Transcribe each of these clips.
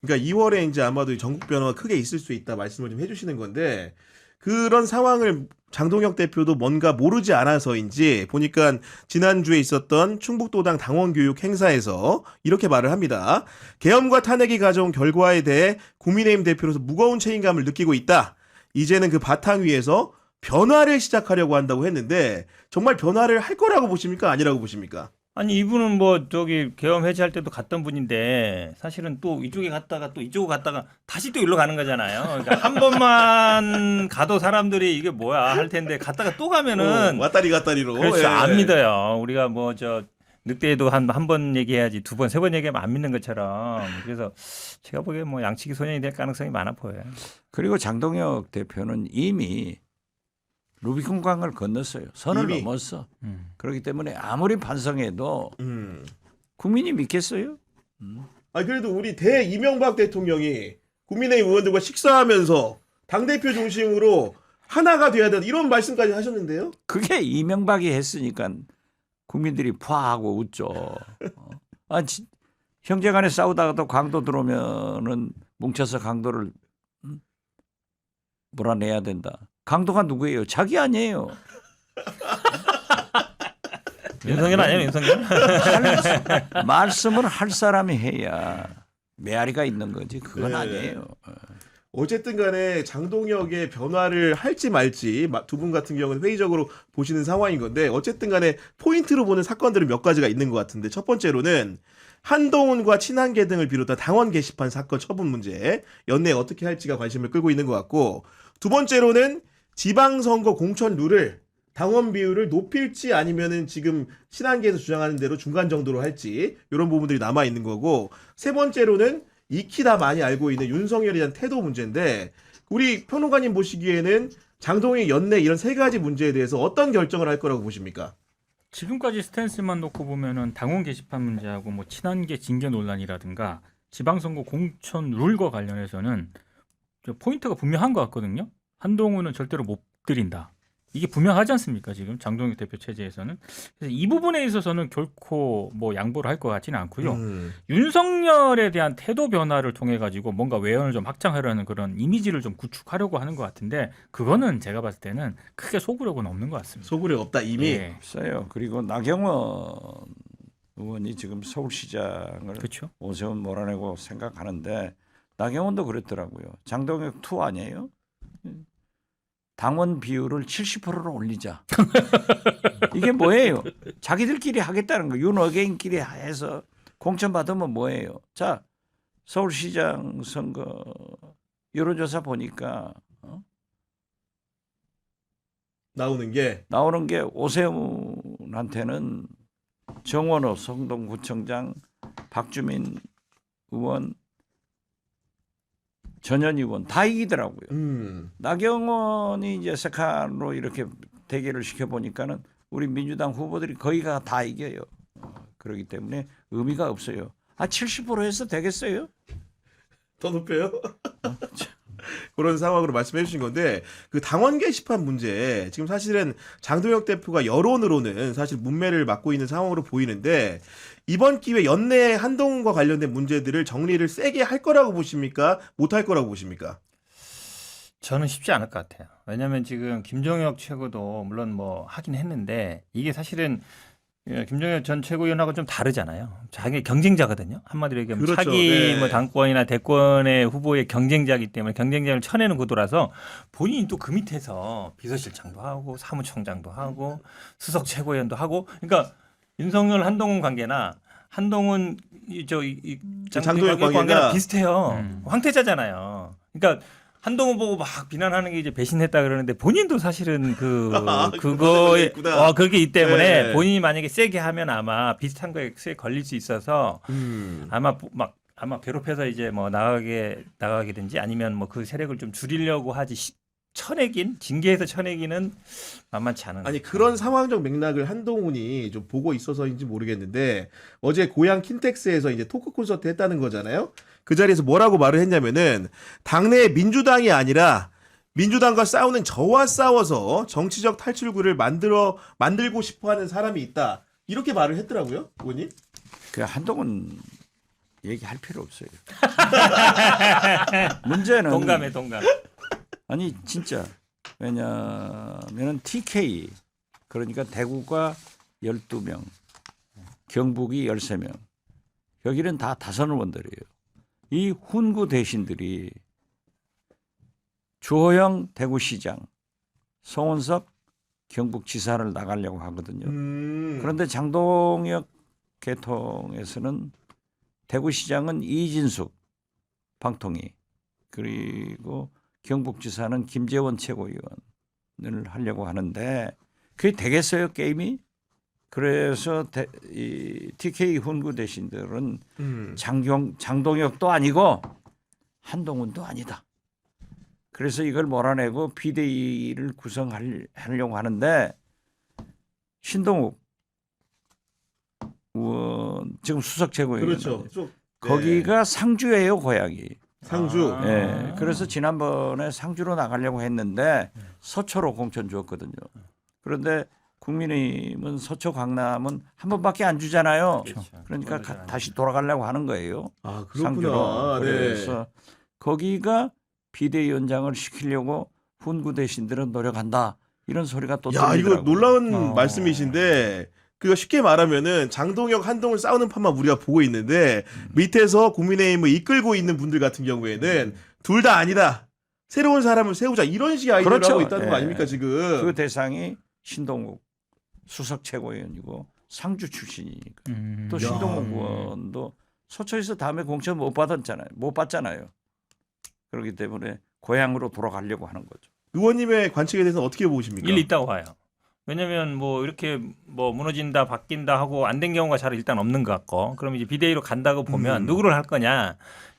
그러니까 2월에 이제 아마도 전국 변화가 크게 있을 수 있다 말씀을 좀 해주시는 건데 그런 상황을 장동혁 대표도 뭔가 모르지 않아서인지 보니까 지난주에 있었던 충북도당 당원교육 행사에서 이렇게 말을 합니다. 계엄과 탄핵이 가져온 결과에 대해 국민의힘 대표로서 무거운 책임감을 느끼고 있다. 이제는 그 바탕 위에서 변화를 시작하려고 한다고 했는데 정말 변화를 할 거라고 보십니까? 아니라고 보십니까? 아니 이분은 뭐 저기 계엄 해제할 때도 갔던 분인데 사실은 또 이쪽에 갔다가 또 이쪽으로 갔다가 다시 또 일로 가는 거잖아요. 그러니까 한 번만 가도 사람들이 이게 뭐야 할 텐데 갔다가 또 가면은 왔다리 갔다리로. 그렇죠. 예. 안 믿어요. 우리가 뭐 저 늑대에도 한 번 얘기해야지 두 번, 세 번 얘기하면 안 믿는 것처럼. 그래서 제가 보기에 뭐 양치기 소년이 될 가능성이 많아 보여요. 그리고 장동혁 대표는 이미 루비콘강을 건넜어요. 선을 이미? 넘었어. 그렇기 때문에 아무리 반성해도 음. 국민이 믿겠어요? 아 그래도 우리 대 이명박 대통령이 국민의힘 의원들과 식사하면서 당대표 중심으로 하나가 돼야 된다 이런 말씀까지 하셨는데요. 그게 이명박이 했으니까 국민들이 푸하고 웃죠. 형제간에 싸우다가도 강도 들어오면은 뭉쳐서 강도를 몰아내야 된다. 강도가 누구예요? 자기 아니에요. 윤석열 아니에요, 윤석열? 말씀을 할 사람이 해야 메아리가 있는 거지. 그건 네. 아니에요. 어쨌든 간에 장동혁의 변화를 할지 말지 두 분 같은 경우는 회의적으로 보시는 상황인 건데 어쨌든 간에 포인트로 보는 사건들은 몇 가지가 있는 것 같은데 첫 번째로는 한동훈과 친한계 등을 비롯한 당원 게시판 사건 처분 문제 연내에 어떻게 할지가 관심을 끌고 있는 것 같고 두 번째로는 지방선거 공천 룰을 당원 비율을 높일지 아니면은 지금 친한계에서 주장하는 대로 중간 정도로 할지 이런 부분들이 남아 있는 거고 세 번째로는 익히 다 많이 알고 있는 윤석열에 대한 태도 문제인데 우리 평론가님 보시기에는 장동혁 연내 이런 세 가지 문제에 대해서 어떤 결정을 할 거라고 보십니까? 지금까지 스탠스만 놓고 보면은 당원 게시판 문제하고 뭐 친한계 징계 논란이라든가 지방선거 공천 룰과 관련해서는 저 포인트가 분명한 것 같거든요. 한동훈은 절대로 못 드린다. 이게 분명하지 않습니까? 지금 장동혁 대표 체제에서는. 그래서 이 부분에 있어서는 결코 뭐 양보를 할 것 같지는 않고요. 윤석열에 대한 태도 변화를 통해 가지고 뭔가 외연을 좀 확장하려는 그런 이미지를 좀 구축하려고 하는 것 같은데 그거는 제가 봤을 때는 크게 속으려고는 없는 것 같습니다. 소굴이 없다 이미. 예. 없어요. 그리고 나경원 의원이 지금 서울시장을 그렇죠. 오세훈 몰아내고 생각하는데 나경원도 그랬더라고요. 장동혁 투 아니에요? 당원 비율을 70%로 올리자. 이게 뭐예요? 자기들끼리 하겠다는 거. 윤어게인끼리 해서 공천 받으면 뭐예요? 자, 서울시장 선거 여론조사 보니까 나오는 게 나오는 게 오세훈한테는 정원호 성동구청장, 박주민 의원, 전현 의원 다 이기더라고요. 나경원이 이제 세칸으로 이렇게 대결을 시켜보니까는 우리 민주당 후보들이 거의가 다 이겨요. 그렇기 때문에 의미가 없어요. 70% 해서 되겠어요? 더 높여요? 그런 상황으로 말씀해 주신 건데 그 당원 게시판 문제 지금 사실은 장동혁 대표가 여론으로는 사실 문매를 맡고 있는 상황으로 보이는데 이번 기회 연내에 한동훈과 관련된 문제들을 정리를 세게 할 거라고 보십니까? 못 할 거라고 보십니까? 저는 쉽지 않을 것 같아요. 왜냐하면 지금 김종혁 최고도 물론 뭐 하긴 했는데 이게 사실은 김종혁 전 최고위원하고 좀 다르잖아요. 자기 경쟁자거든요. 한마디로 얘기하면 그렇죠. 차기 네. 뭐 당권이나 대권의 후보의 경쟁자이기 때문에 경쟁자를 쳐내는 구도라서 본인이 또 그 밑에서 비서실장도 하고 사무총장도 하고 수석 최고위원도 하고 그러니까 윤석열 한동훈 관계나 한동훈 장동혁 관계가 관계가 비슷해요. 황태자잖아요. 그러니까 한동훈 보고 막 비난하는 게 이제 배신했다 그러는데 본인도 사실은 그거에 있구나. 그게 있기 때문에 네. 본인이 만약에 세게 하면 아마 비슷한 거에 걸릴 수 있어서 아마 괴롭혀서 이제 뭐 나가게든지 아니면 뭐 그 세력을 좀 줄이려고 하지 징계해서 쳐내기는 만만치 않은 아니 것 그런 상황적 맥락을 한동훈이 좀 보고 있어서인지 모르겠는데 어제 고향 킨텍스에서 이제 토크 콘서트 했다는 거잖아요. 그 자리에서 뭐라고 말을 했냐면은 당내 민주당이 아니라 민주당과 싸우는 저와 싸워서 정치적 탈출구를 만들고 싶어하는 사람이 있다. 이렇게 말을 했더라고요, 의원님. 그 한동훈 얘기할 필요 없어요. 문제는 동감. 아니 진짜 왜냐면은 TK 그러니까 대구가 12명, 경북이 13명, 여기는 다 다선 의원들이에요. 이 훈구 대신들이 주호영 대구시장, 송원석 경북지사를 나가려고 하거든요. 그런데 장동혁 계통에서는 대구시장은 이진숙 방통위 그리고 경북지사는 김재원 최고위원을 하려고 하는데 그게 되겠어요 게임이? 그래서 이 TK 훈구 대신들은 장동혁도 아니고 한동훈도 아니다. 그래서 이걸 몰아내고 비대위를 구성하려고 하는데 신동욱 의원 지금 수석 최고위원 그렇죠. 좀, 거기가 상주예요 고향이. 상주. 네. 그래서 지난번에 상주로 나가려고 했는데 서초로 공천 주었거든요. 그런데 국민의힘은 서초 강남은 한 번밖에 안 주잖아요. 그렇죠. 그러니까 다시 돌아가려고 하는 거예요. 아, 상주로. 그렇구나. 네. 그래서 거기가 비대위원장을 시키려고 훈구 대신들은 노력한다. 이런 소리가 또 야, 들리더라고요. 이거 놀라운 말씀이신데 그거 쉽게 말하면은 장동혁 한동훈 싸우는 판만 우리가 보고 있는데 밑에서 국민의힘을 이끌고 있는 분들 같은 경우에는 둘 다 아니다. 새로운 사람을 세우자 이런 식의 아이디어를 그렇죠. 하고 있다는 거 예. 아닙니까 지금? 그 대상이 신동욱 수석 최고위원이고 상주 출신이니까. 또 야. 신동욱 의원도 서초에서 다음에 공천 못 받았잖아요. 못 받잖아요. 그렇기 때문에 고향으로 돌아가려고 하는 거죠. 의원님의 관측에 대해서 어떻게 보십니까? 일 있다고 봐요. 왜냐면 뭐 이렇게 뭐 무너진다 바뀐다 하고 안 된 경우가 잘 일단 없는 것 같고 그럼 이제 비대위로 간다고 보면 누구를 할 거냐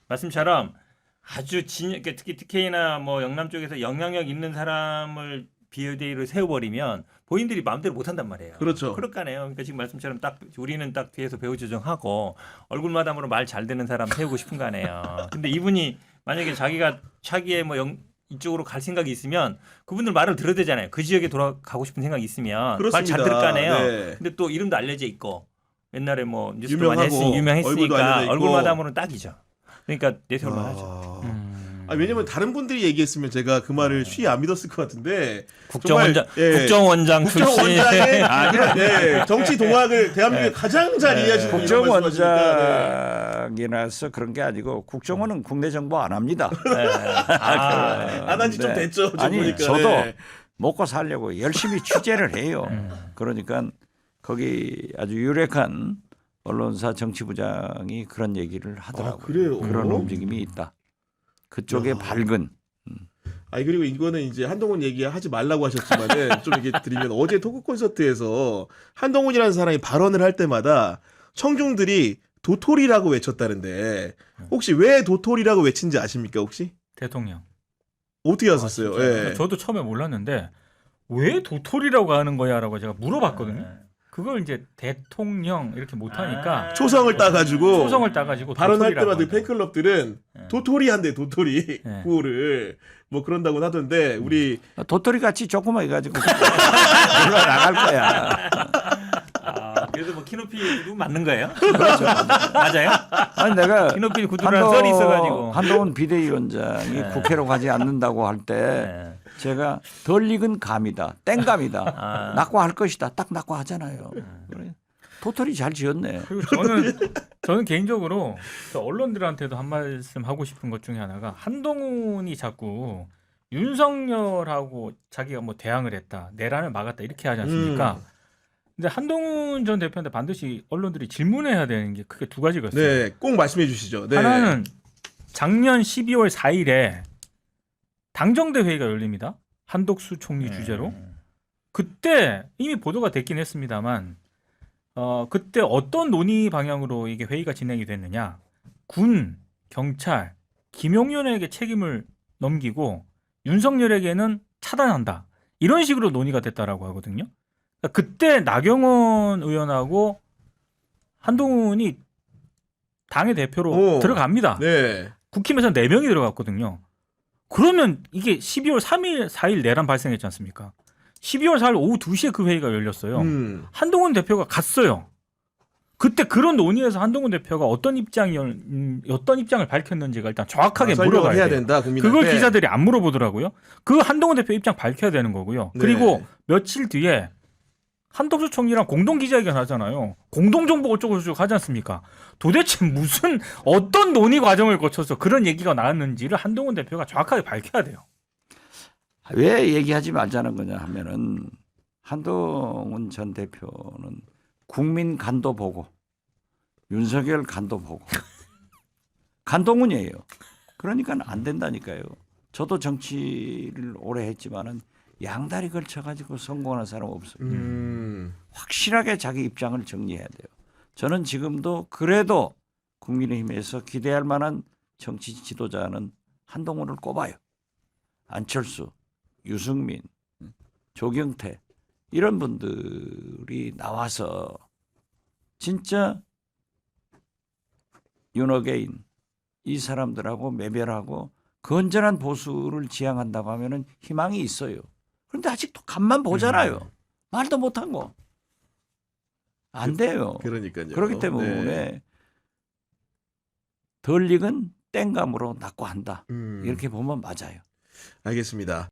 말씀처럼 아주 특히 TK나 뭐 영남 쪽에서 영향력 있는 사람을 비대위로 세워버리면 본인들이 마음대로 못 한단 말이에요. 그렇죠. 그럴 거 아니에요. 그러니까 지금 말씀처럼 딱 우리는 딱 뒤에서 배우 조정하고 얼굴마담으로 말 잘 되는 사람 세우고 싶은 거 아니에요. 근데 이분이 만약에 자기가 차기에 뭐 이쪽으로 갈 생각이 있으면 그분들 말을 들어야 되잖아요. 그 지역에 돌아가고 싶은 생각이 있으면 말 잘 그렇습니다. 들을 거 아니에요. 네. 근데 또 이름도 알려져 있고 옛날에 뭐 뉴스도 유명하고, 많이 얼굴도 유명했으니까 알려져 있고. 얼굴마담으로는 딱이죠. 그러니까 내세울만 하죠. 아... 왜냐면 다른 분들이 얘기했으면 제가 그 말을 쉬이 안 믿었을 것 같은데 국정원장 정말, 예, 국정원장 출신 국정원장의 네, 정치 동학을 대한민국에 가장 잘 이해하시는 분이 이런 말씀하시니까 네. 국정원장이라서 그런 게 아니고 국정원은 국내 정보 안 합니다. 안 한 지 좀 네. 됐죠. 좀 아니 보니까. 저도 네. 먹고 살려고 열심히 취재를 해요. 그러니까 거기 아주 유력한 언론사 정치부장이 그런 얘기를 하더라고요. 아, 그래요? 그런 움직임이 있다. 그쪽에 밝은. 아니 그리고 이거는 이제 한동훈 얘기하지 말라고 하셨지만은 좀 이게 드리면 어제 토크 콘서트에서 한동훈이라는 사람이 발언을 할 때마다 청중들이 도토리라고 외쳤다는데 혹시 왜 도토리라고 외친지 아십니까 혹시? 대통령. 어떻게 하셨어요? 예. 저도 처음에 몰랐는데 왜 도토리라고 하는 거야라고 제가 물어봤거든요. 그걸 이제 대통령 이렇게 못하니까 초성을 따가지고 초성을 따가지고 발언할 도토리라고 때마다 한다고. 팬클럽들은 도토리 한대 도토리 네. 구호를 뭐 그런다고 하던데 우리 도토리 같이 조그맣게 가지고 올라나갈 거야. 그래서 뭐 키높이도 맞는 거예요? 맞아요? 아니 내가 키높이 구두라는 썰이 있어가지고. 한동훈 비대위원장이 국회로 가지 않는다고 할 때 제가 덜 익은 감이다, 땡감이다, 낙과할 것이다, 딱 낙과하잖아요. 그래. 도토리 잘 지었네. 그리고 저는 개인적으로 저 언론들한테도 한 말씀 하고 싶은 것 중에 하나가 한동훈이 자꾸 윤석열하고 자기가 뭐 대항을 했다, 내란을 막았다 이렇게 하지 않습니까? 근데 한동훈 전 대표한테 반드시 언론들이 질문해야 되는 게 크게 두 가지가 있어요. 네, 꼭 말씀해 주시죠. 네. 하나는 작년 12월 4일에 당정대 회의가 열립니다. 한덕수 총리 주재로. 그때 이미 보도가 됐긴 했습니다만 그때 어떤 논의 방향으로 이게 회의가 진행이 됐느냐. 군, 경찰, 김용현에게 책임을 넘기고 윤석열에게는 차단한다. 이런 식으로 논의가 됐다라고 하거든요. 그러니까 그때 나경원 의원하고 한동훈이 당의 대표로 들어갑니다. 네. 국힘에서 4명이 들어갔거든요. 그러면 이게 12월 3일, 4일 내란 발생했지 않습니까? 12월 4일 오후 2시에 그 회의가 열렸어요. 한동훈 대표가 갔어요. 그때 그런 논의에서 한동훈 대표가 어떤 입장을 밝혔는지가 일단 정확하게 설명을 물어봐야 해야 돼요. 된다 국민한테. 그걸 기자들이 안 물어보더라고요. 그 한동훈 대표 입장 밝혀야 되는 거고요. 네. 그리고 며칠 뒤에 한덕수 총리랑 공동 기자회견 하잖아요. 공동 정보 어쩌고저쩌고 하지 않습니까? 도대체 무슨 어떤 논의 과정을 거쳐서 그런 얘기가 나왔는지를 한동훈 대표가 정확하게 밝혀야 돼요. 왜 얘기하지 말자는 거냐 하면은 한동훈 전 대표는 국민 간도 보고 윤석열 간도 보고 간동훈이에요. 그러니까 안 된다니까요. 저도 정치를 오래 했지만은 양다리 걸쳐가지고 성공하는 사람 없어요. 확실하게 자기 입장을 정리해야 돼요. 저는 지금도 그래도 국민의힘에서 기대할 만한 정치 지도자는 한동훈을 꼽아요. 안철수, 유승민, 조경태 이런 분들이 나와서 진짜 윤어게인 이 사람들하고 매별하고 건전한 보수를 지향한다고 하면은 희망이 있어요. 그런데 아직도 간만 보잖아요. 말도 못하고 안 돼요. 그러니까요. 그렇기 때문에 네. 덜 익은 땡감으로 낙고한다. 음. 이렇게 보면 맞아요. 알겠습니다.